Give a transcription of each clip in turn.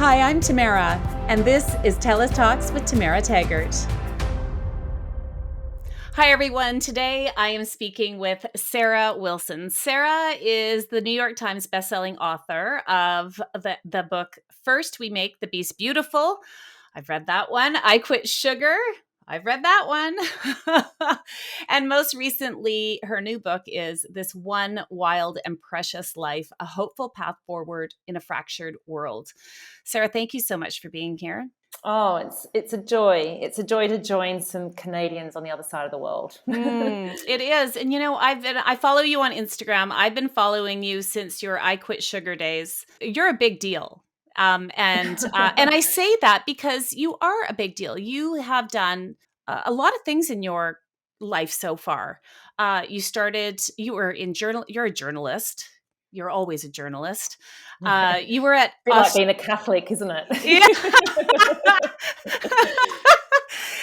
Hi, I'm Tamara, and this is TELUS Talks with Tamara Taggart. Hi, everyone. Today I am speaking with Sarah Wilson. Sarah is the New York Times bestselling author of the book First We Make the Beast Beautiful. I've read that one. I Quit Sugar. I've read that one. And most recently, her new book is This One Wild and Precious Life, A Hopeful Path Forward in a Fractured World. Sarah, thank you so much for being here. Oh, it's a joy. It's a joy to join some Canadians on the other side of the world. It is. And I follow you on Instagram. I've been following you since your I Quit Sugar days. You're a big deal. And I say that because you are a big deal. You have done a lot of things in your life so far. You were in you're a journalist. You're always a journalist. You were at Bit like being a Catholic, isn't it? Yeah.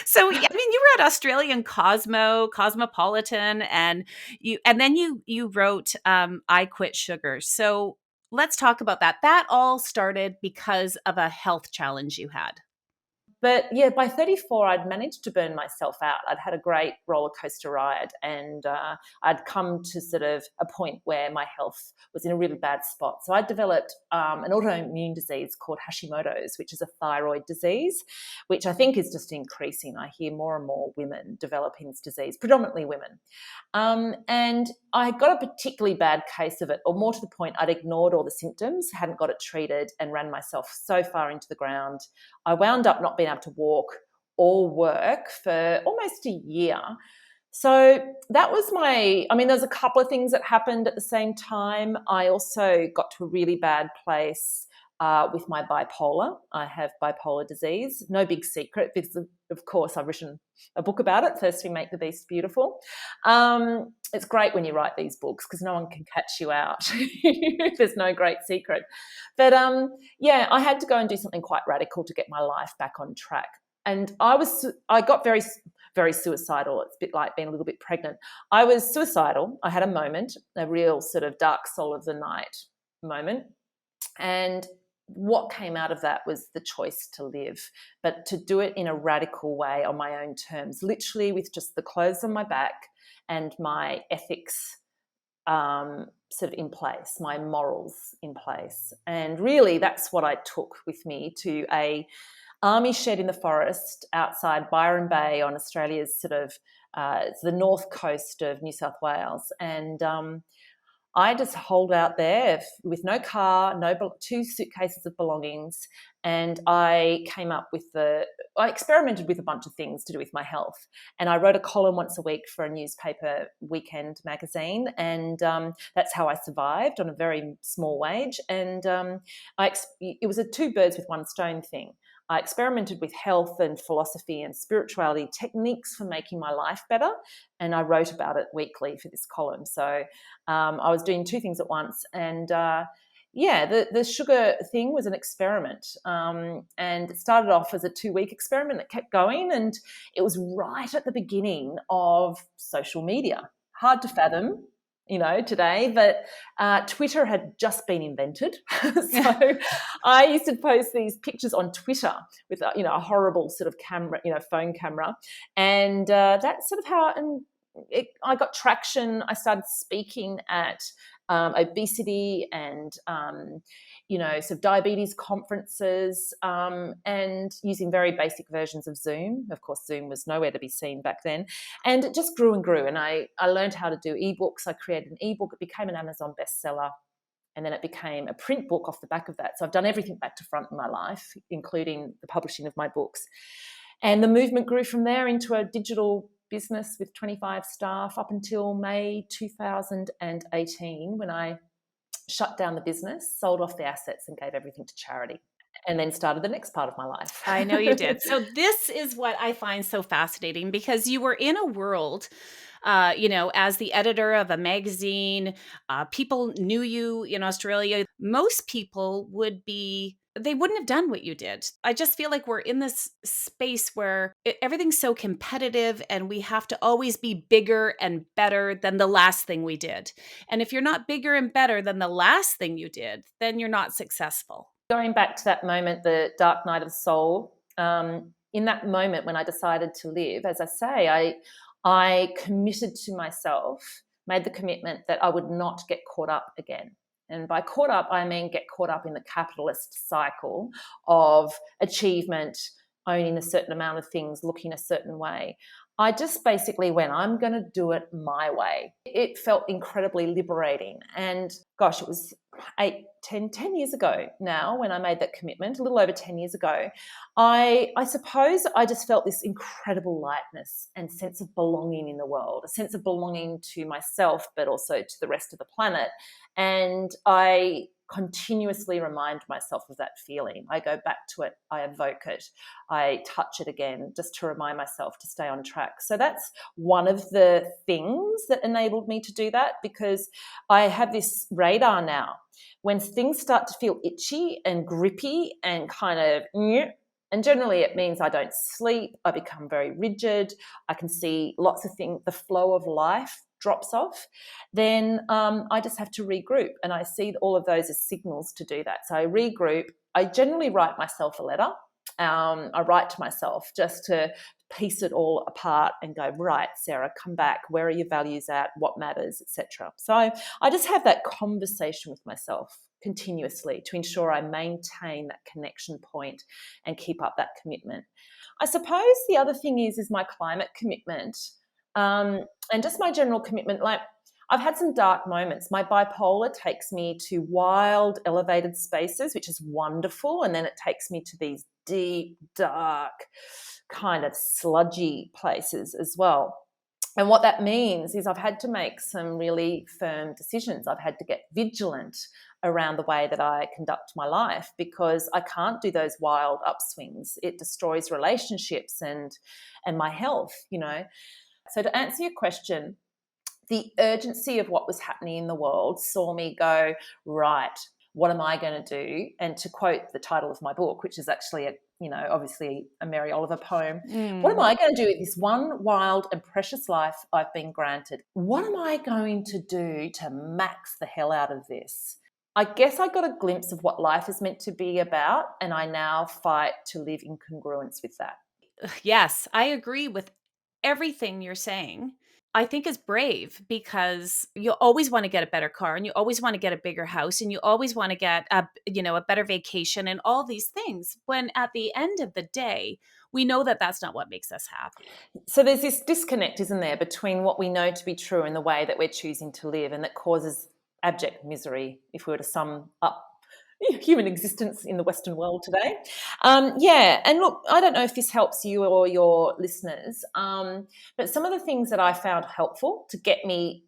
So, I mean, you were at Australian Cosmopolitan, and then you wrote I Quit Sugar. So let's talk about that. That all started because of a health challenge you had. But yeah, by 34, I'd managed to burn myself out. I'd had a great roller coaster ride, and I'd come to sort of a point where my health was in a really bad spot. So I developed an autoimmune disease called Hashimoto's, which is a thyroid disease, which I think is just increasing. I hear more and more women developing this disease, predominantly women. And I got a particularly bad case of it, or more to the point, I'd ignored all the symptoms, hadn't got it treated, and ran myself so far into the ground. I wound up not being able to walk or work for almost a year. So that was there's a couple of things that happened at the same time. I also got to a really bad place with my bipolar. I have bipolar disease. No big secret because, of course, I've written a book about it. First, We Make the Beast Beautiful. It's great when you write these books because no one can catch you out. There's no great secret. But I had to go and do something quite radical to get my life back on track. And I got very, very suicidal. It's a bit like being a little bit pregnant. I was suicidal. I had a moment, a real sort of dark soul of the night moment. And what came out of that was the choice to live, but to do it in a radical way on my own terms, literally with just the clothes on my back and my ethics sort of in place, my morals in place. And really that's what I took with me to a army shed in the forest outside Byron Bay on Australia's sort of it's the north coast of New South Wales. And I just holed out there with no car, two suitcases of belongings, and I experimented with a bunch of things to do with my health. And I wrote a column once a week for a newspaper weekend magazine, and that's how I survived on a very small wage. And it was a two birds with one stone thing. I experimented with health and philosophy and spirituality techniques for making my life better, and I wrote about it weekly for this column. So I was doing two things at once, and the sugar thing was an experiment, and it started off as a 2-week experiment that kept going, and it was right at the beginning of social media. Hard to fathom, today, but Twitter had just been invented. So I used to post these pictures on Twitter with, a horrible sort of camera, phone camera. And that's sort of how I got traction. I started speaking at obesity and, sort of diabetes conferences, and using very basic versions of Zoom. Of course, Zoom was nowhere to be seen back then. And it just grew and grew. And I learned how to do ebooks. I created an ebook. It became an Amazon bestseller. And then it became a print book off the back of that. So I've done everything back to front in my life, including the publishing of my books. And the movement grew from there into a digital business with 25 staff up until May 2018, when I shut down the business, sold off the assets and gave everything to charity, and then started the next part of my life. I know you did. So this is what I find so fascinating, because you were in a world, as the editor of a magazine, people knew you in Australia. Most people they wouldn't have done what you did. I just feel like we're in this space where everything's so competitive, and we have to always be bigger and better than the last thing we did. And if you're not bigger and better than the last thing you did, then you're not successful. Going back to that moment, the dark night of the soul, in that moment when I decided to live, as I say, I committed to myself, made the commitment that I would not get caught up again. And by caught up, I mean get caught up in the capitalist cycle of achievement, owning a certain amount of things, looking a certain way. I just basically went, I'm going to do it my way. It felt incredibly liberating. And gosh, it was 10 years ago now when I made that commitment, a little over 10 years ago. I suppose I just felt this incredible lightness and sense of belonging in the world, a sense of belonging to myself, but also to the rest of the planet. And I continuously remind myself of that feeling. I go back to it, I evoke it, I touch it again just to remind myself to stay on track. So that's one of the things that enabled me to do that, because I have this radar now. When things start to feel itchy and grippy and kind of, and generally it means I don't sleep, I become very rigid, I can see lots of things, the flow of life drops off, then I just have to regroup. And I see all of those as signals to do that. So I regroup. I generally write myself a letter. I write to myself just to piece it all apart and go, right, Sarah, come back. Where are your values at? What matters, etc. So I just have that conversation with myself continuously to ensure I maintain that connection point and keep up that commitment. I suppose the other thing is my climate commitment. And just my general commitment. Like, I've had some dark moments. My bipolar takes me to wild, elevated spaces, which is wonderful. And then it takes me to these deep, dark, kind of sludgy places as well. And what that means is I've had to make some really firm decisions. I've had to get vigilant around the way that I conduct my life, because I can't do those wild upswings. It destroys relationships and my health, So to answer your question, the urgency of what was happening in the world saw me go, right, what am I going to do? And to quote the title of my book, which is actually obviously a Mary Oliver poem, what am I going to do with this one wild and precious life I've been granted? What am I going to do to max the hell out of this? I guess I got a glimpse of what life is meant to be about, and I now fight to live in congruence with that. Yes, I agree with everything you're saying. I think is brave, because you always want to get a better car, and you always want to get a bigger house, and you always want to get a better vacation and all these things, when at the end of the day, we know that that's not what makes us happy. So there's this disconnect, isn't there, between what we know to be true and the way that we're choosing to live, and that causes abject misery if we were to sum up human existence in the Western world today. And look, I don't know if this helps you or your listeners, but some of the things that I found helpful to get me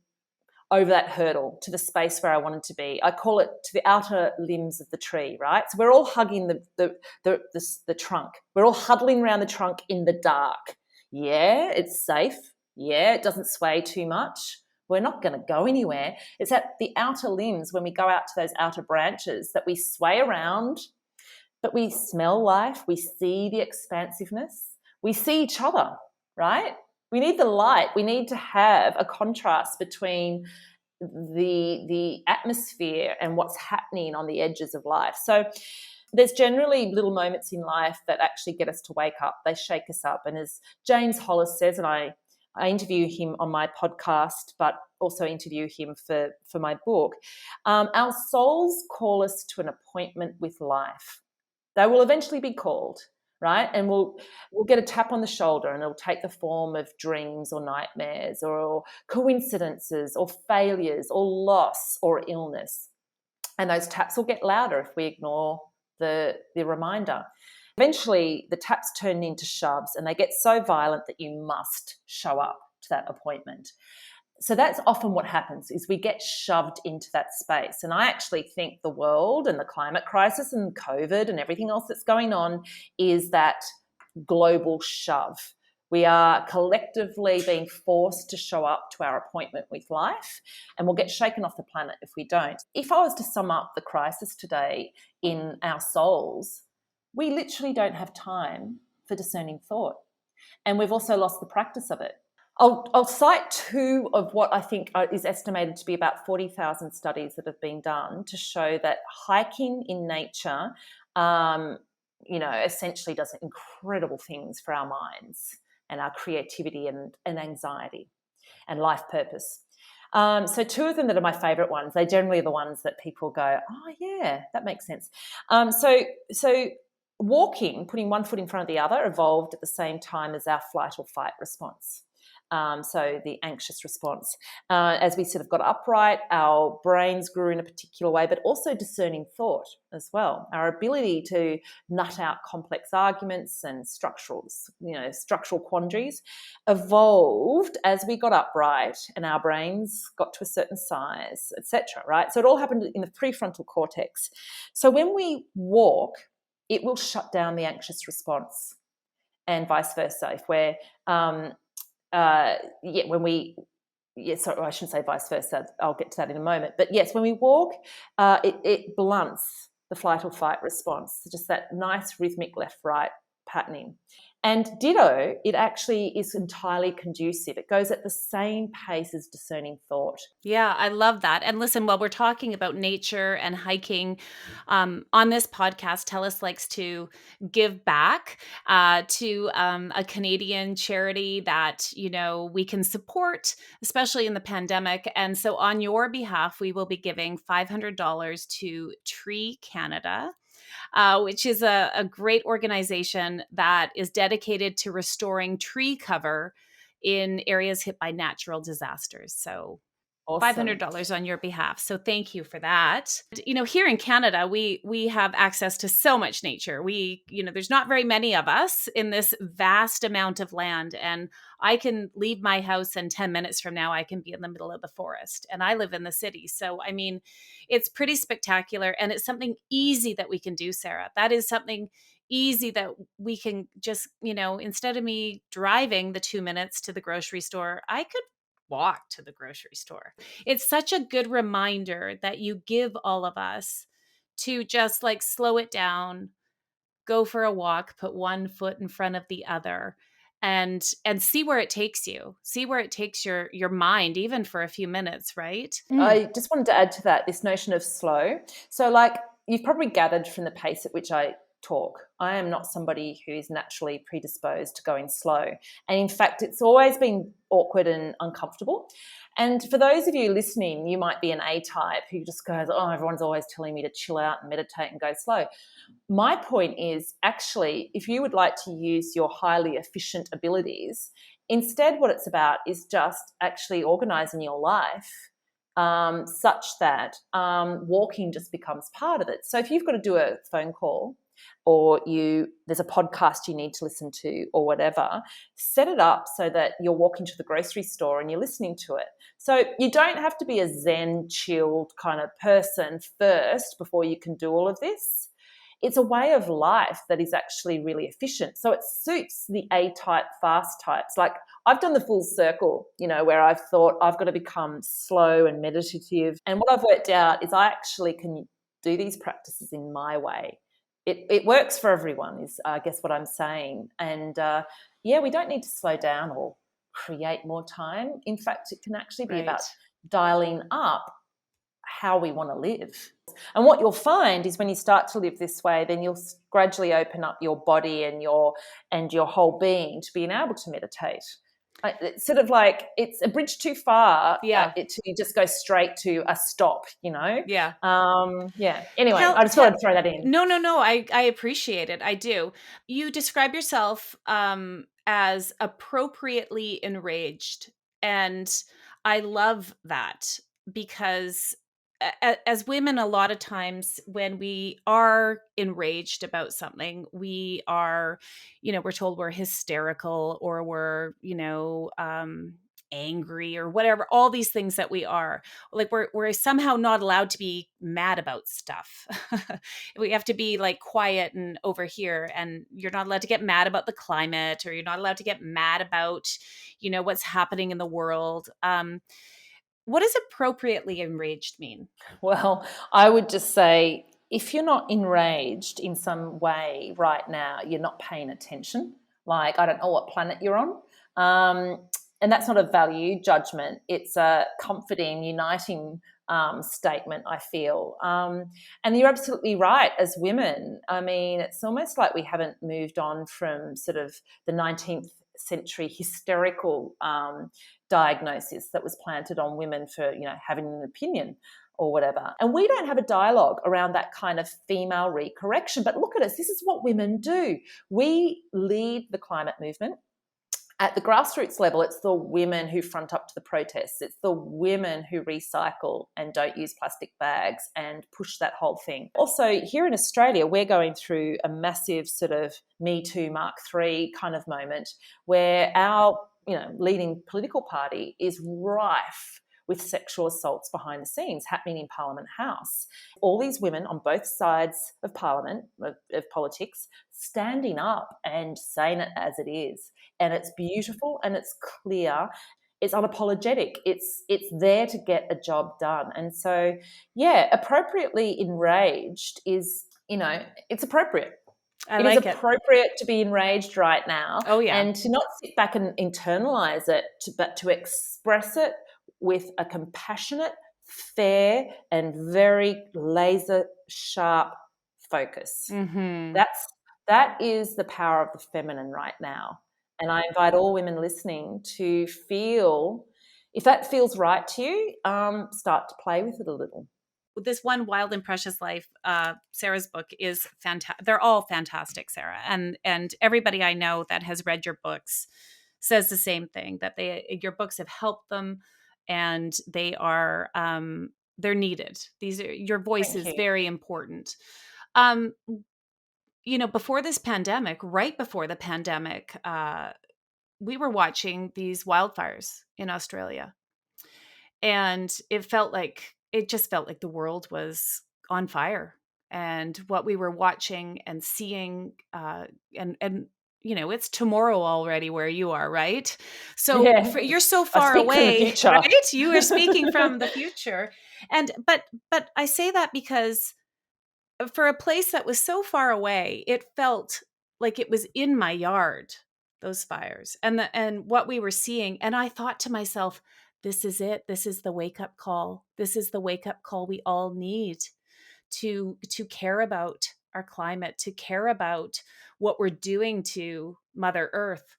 over that hurdle to the space where I wanted to be, I call it to the outer limbs of the tree, right? So we're all hugging the trunk. We're all huddling around the trunk in the dark. Yeah, it's safe. Yeah, it doesn't sway too much. We're not going to go anywhere. It's at the outer limbs, when we go out to those outer branches, that we sway around, but we smell life. We see the expansiveness. We see each other, right? We need the light. We need to have a contrast between the atmosphere and what's happening on the edges of life. So there's generally little moments in life that actually get us to wake up. They shake us up. And as James Hollis says, and I interview him on my podcast, but also interview him for my book, our souls call us to an appointment with life. They will eventually be called, right? And we'll get a tap on the shoulder, and it'll take the form of dreams or nightmares or coincidences or failures or loss or illness. And those taps will get louder if we ignore the reminder. Eventually, the taps turn into shoves, and they get so violent that you must show up to that appointment. So that's often what happens, is we get shoved into that space. And I actually think the world and the climate crisis and COVID and everything else that's going on is that global shove. We are collectively being forced to show up to our appointment with life, and we'll get shaken off the planet if we don't. If I was to sum up the crisis today in our souls, we literally don't have time for discerning thought. And we've also lost the practice of it. I'll cite two of what I think is estimated to be about 40,000 studies that have been done to show that hiking in nature, essentially does incredible things for our minds and our creativity and anxiety and life purpose. So two of them that are my favourite ones, they generally are the ones that people go, oh yeah, that makes sense. So walking, putting one foot in front of the other, evolved at the same time as our flight or fight response. So the anxious response. As we sort of got upright, our brains grew in a particular way, but also discerning thought as well. Our ability to nut out complex arguments and structural quandaries evolved as we got upright and our brains got to a certain size, etc. Right? So it all happened in the prefrontal cortex. So when we walk, it will shut down the anxious response, and vice versa. If we're sorry, I shouldn't say vice versa. I'll get to that in a moment. But yes, when we walk, it blunts the flight or fight response. Just that nice rhythmic left-right patterning. And ditto, it actually is entirely conducive. It goes at the same pace as discerning thought. Yeah, I love that. And listen, while we're talking about nature and hiking, on this podcast, TELUS likes to give back to a Canadian charity that, we can support, especially in the pandemic. And so on your behalf, we will be giving $500 to Tree Canada. Which is a great organization that is dedicated to restoring tree cover in areas hit by natural disasters. So Awesome. $500 on your behalf. So thank you for that. Here in Canada, we have access to so much nature. There's not very many of us in this vast amount of land. And I can leave my house and 10 minutes from now, I can be in the middle of the forest. And I live in the city. So, it's pretty spectacular. And it's something easy that we can do, Sarah. That is something easy that we can just, instead of me driving the 2 minutes to the grocery store, I could walk to the grocery store. It's such a good reminder that you give all of us to just like slow it down, go for a walk, put one foot in front of the other, and see where it takes you. See where it takes your mind, even for a few minutes, right? I just wanted to add to that this notion of slow. So like you've probably gathered from the pace at which I talk, I am not somebody who is naturally predisposed to going slow. And in fact, it's always been awkward and uncomfortable. And for those of you listening, you might be an A-type who just goes, oh, everyone's always telling me to chill out and meditate and go slow. My point is actually, if you would like to use your highly efficient abilities, instead what it's about is just actually organizing your life such that walking just becomes part of it. So if you've got to do a phone call or there's a podcast you need to listen to or whatever, set it up so that you're walking to the grocery store and you're listening to it. So you don't have to be a Zen, chilled kind of person first before you can do all of this. It's a way of life that is actually really efficient. So it suits the A-type, fast types. Like I've done the full circle, where I've thought I've got to become slow and meditative. And what I've worked out is I actually can do these practices in my way. It works for everyone is, I guess, what I'm saying. And we don't need to slow down or create more time. In fact, it can actually be about dialing up how we want to live. And what you'll find is when you start to live this way, then you'll gradually open up your body and your whole being to being able to meditate. It's sort of like it's a bridge too far to just go straight to a stop, Anyway, I just thought I'd throw that in. No, I appreciate it. I do. You describe yourself as appropriately enraged, and I love that because as women, a lot of times when we are enraged about something, we are, we're told we're hysterical or we're, angry or whatever, all these things that we are. Like we're somehow not allowed to be mad about stuff. We have to be like quiet and over here, and you're not allowed to get mad about the climate, or you're not allowed to get mad about, what's happening in the world. What does appropriately enraged mean? Well, I would just say if you're not enraged in some way right now, you're not paying attention. Like, I don't know what planet you're on. And that's not a value judgment. It's a comforting, uniting statement, I feel. And you're absolutely right. As women, I mean, it's almost like we haven't moved on from sort of the 19th century hysterical diagnosis that was planted on women for, having an opinion or whatever. And we don't have a dialogue around that kind of female recorrection. But look at us. This is what women do. We lead the climate movement. At the grassroots level, it's the women who front up to the protests. It's the women who recycle and don't use plastic bags and push that whole thing. Also, here in Australia, we're going through a massive sort of Me Too Mark III kind of moment where our, leading political party is rife with sexual assaults behind the scenes happening in Parliament House. All these women on both sides of Parliament, of politics, standing up and saying it as it is. And it's beautiful and it's clear. It's unapologetic. It's there to get a job done. And so, appropriately enraged is, it's appropriate. It is appropriate to be enraged right now. Oh, yeah. And to not sit back and internalize it, but to express it with a compassionate, fair, and very laser sharp focus. Mm-hmm. That is the power of the feminine right now. And I invite all women listening to feel, if that feels right to you, start to play with it a little. This one, Wild and Precious Life, Sarah's book is fantastic. They're all fantastic, Sarah. And everybody I know that has read your books says the same thing, that your books have helped them and they are, they're needed. Your voice is very important. Before this pandemic, right before the pandemic, we were watching these wildfires in Australia. And it just felt like the world was on fire. And what we were watching and seeing, and it's tomorrow already where you are, right? So you're so far away, right? You are speaking from the future. But I say that because for a place that was so far away, it felt like it was in my yard, those fires and what we were seeing. And I thought to myself, this is it. This is the wake-up call. This is the wake-up call we all need to care about our climate, to care about what we're doing to Mother Earth.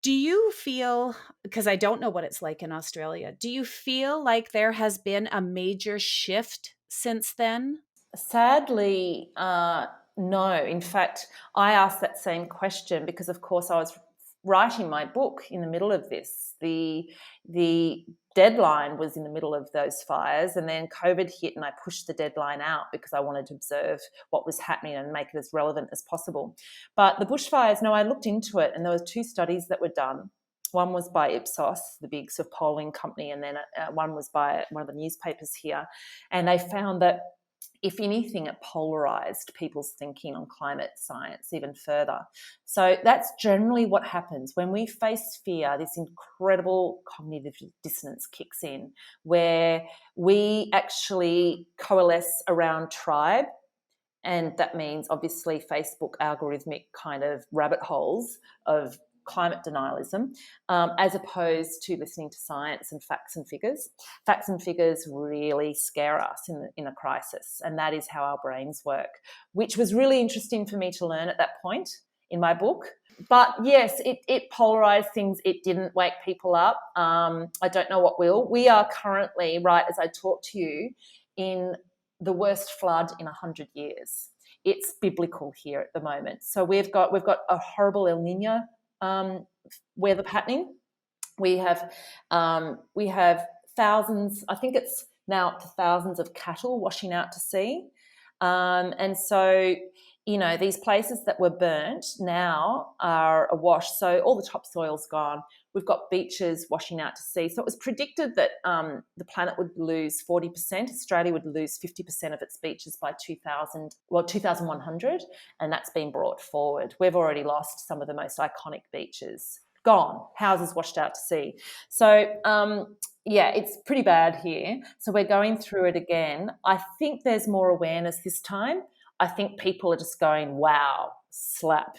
Do you feel, because I don't know what it's like in Australia, do you feel like there has been a major shift since then? Sadly, no. In fact, I asked that same question because, of course, I was writing my book in the middle of this. The deadline was in the middle of those fires, and then COVID hit and I pushed the deadline out because I wanted to observe what was happening and make it as relevant as possible. But the bushfires, no, I looked into it and there were 2 studies that were done. One was by Ipsos, the big sort of polling company, and then one was by one of the newspapers here. And they found that, if anything, it polarized people's thinking on climate science even further. So that's generally what happens when we face fear. This incredible cognitive dissonance kicks in where we actually coalesce around tribe. And that means obviously Facebook algorithmic kind of rabbit holes of climate denialism, as opposed to listening to science and facts and figures. Facts and figures really scare us in a crisis, and that is how our brains work, which was really interesting for me to learn at that point in my book. But yes, it polarized things. It didn't wake people up. I don't know what will. We are currently, right as I talk to you, in the worst flood in 100 years. It's biblical here at the moment. So we've got a horrible El Nino weather happening. We have thousands, I think it's now up to thousands of cattle washing out to sea. And so, these places that were burnt now are awash. So all the topsoil's gone. We've got beaches washing out to sea. So it was predicted that the planet would lose 40%. Australia would lose 50% of its beaches by 2100. And that's been brought forward. We've already lost some of the most iconic beaches. Gone. Houses washed out to sea. So, it's pretty bad here. So we're going through it again. I think there's more awareness this time. I think people are just going, wow, slap.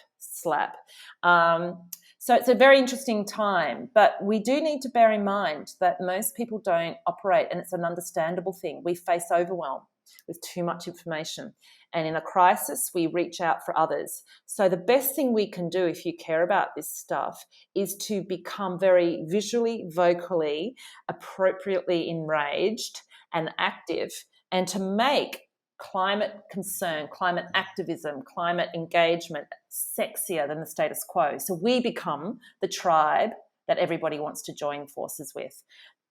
So it's a very interesting time, but we do need to bear in mind that most people don't operate, and it's an understandable thing. We face overwhelm with too much information. And in a crisis, we reach out for others. So the best thing we can do if you care about this stuff is to become very visually, vocally, appropriately enraged and active, and to make climate concern, climate activism, climate engagement sexier than the status quo. So we become the tribe that everybody wants to join forces with.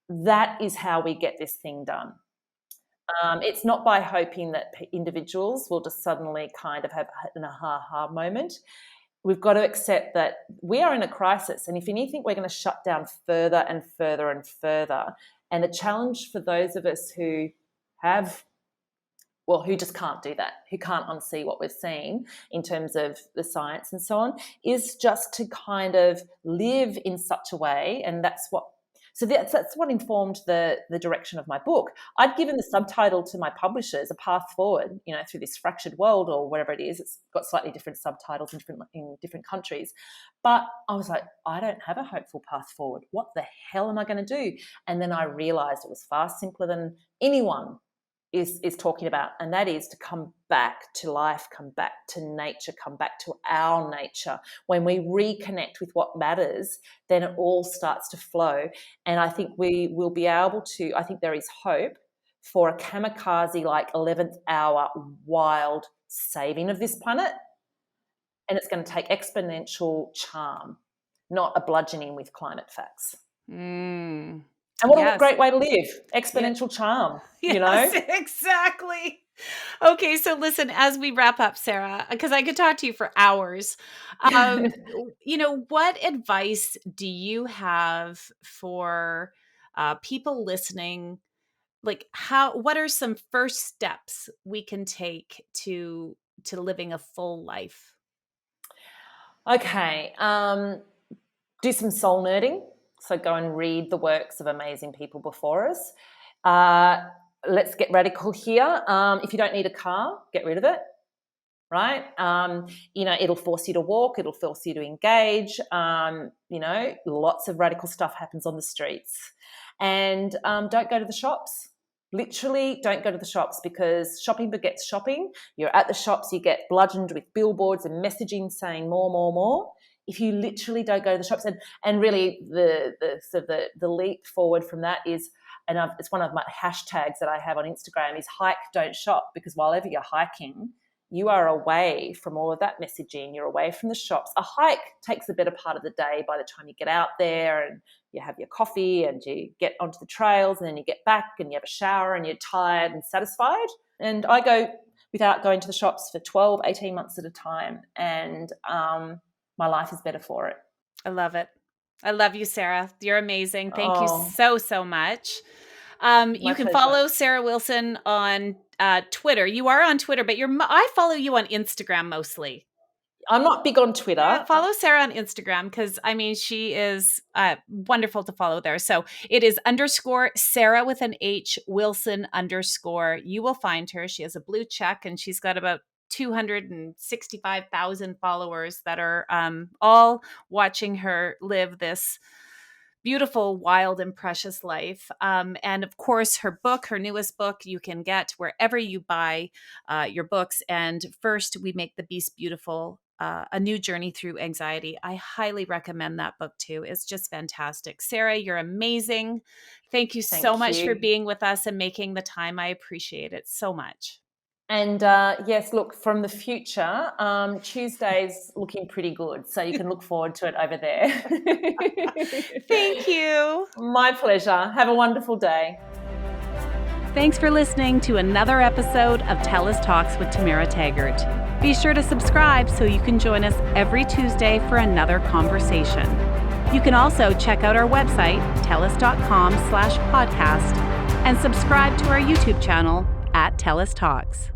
That is how we get this thing done. It's not by hoping that individuals will just suddenly kind of have an aha moment. We've got to accept that we are in a crisis, and if anything, we're going to shut down further and further and further. And the challenge for those of us who who just can't do that, who can't unsee what we're seeing in terms of the science and so on, is just to kind of live in such a way. And that's what informed the direction of my book. I'd given the subtitle to my publishers, A Path Forward, through this fractured world, or whatever it is. It's got slightly different subtitles in different countries. But I was like, I don't have a hopeful path forward. What the hell am I going to do? And then I realized it was far simpler than anyone is talking about, and that is to come back to life, come back to nature, come back to our nature. When we reconnect with what matters, then it all starts to flow. And I think we will be able to, I think there is hope for a kamikaze-like 11th hour wild saving of this planet. And it's going to take exponential charm, not a bludgeoning with climate facts. And what a great way to live. Exponential charm, Yes, exactly. Okay, so listen, as we wrap up, Sarah, because I could talk to you for hours, what advice do you have for people listening? Like, what are some first steps we can take to living a full life? Okay, do some soul nerding. So go and read the works of amazing people before us. Let's get radical here. If you don't need a car, get rid of it, right? It'll force you to walk. It'll force you to engage. Lots of radical stuff happens on the streets. And don't go to the shops. Literally don't go to the shops, because shopping begets shopping. You're at the shops, you get bludgeoned with billboards and messaging saying more, more, more. If you literally don't go to the shops, and really the leap forward from that is, and it's one of my hashtags that I have on Instagram, is hike, don't shop, because wherever you're hiking, you are away from all of that messaging. You're away from the shops. A hike takes the better part of the day by the time you get out there and you have your coffee and you get onto the trails, and then you get back and you have a shower and you're tired and satisfied. And I go without going to the shops for 12, 18 months at a time. And my life is better for it. I love it. I love you, Sarah. You're amazing. Thank you so much. You can follow Sarah Wilson on Twitter. You are on Twitter, but I follow you on Instagram mostly. I'm not big on Twitter. Yeah, follow Sarah on Instagram, because she is wonderful to follow there. So it is _Sarah with an H, Wilson _. You will find her. She has a blue check, and she's got about 265,000 followers that are all watching her live this beautiful, wild, and precious life. And of course, her newest book, you can get wherever you buy your books. And First We Make the Beast Beautiful, A New Journey Through Anxiety. I highly recommend that book too. It's just fantastic. Sarah, you're amazing. Thank you so much for being with us and making the time. I appreciate it so much. And yes, look, from the future, Tuesday's looking pretty good. So you can look forward to it over there. Thank you. My pleasure. Have a wonderful day. Thanks for listening to another episode of TELUS Talks with Tamara Taggart. Be sure to subscribe so you can join us every Tuesday for another conversation. You can also check out our website, telus.com/podcast, and subscribe to our YouTube channel at TELUS Talks.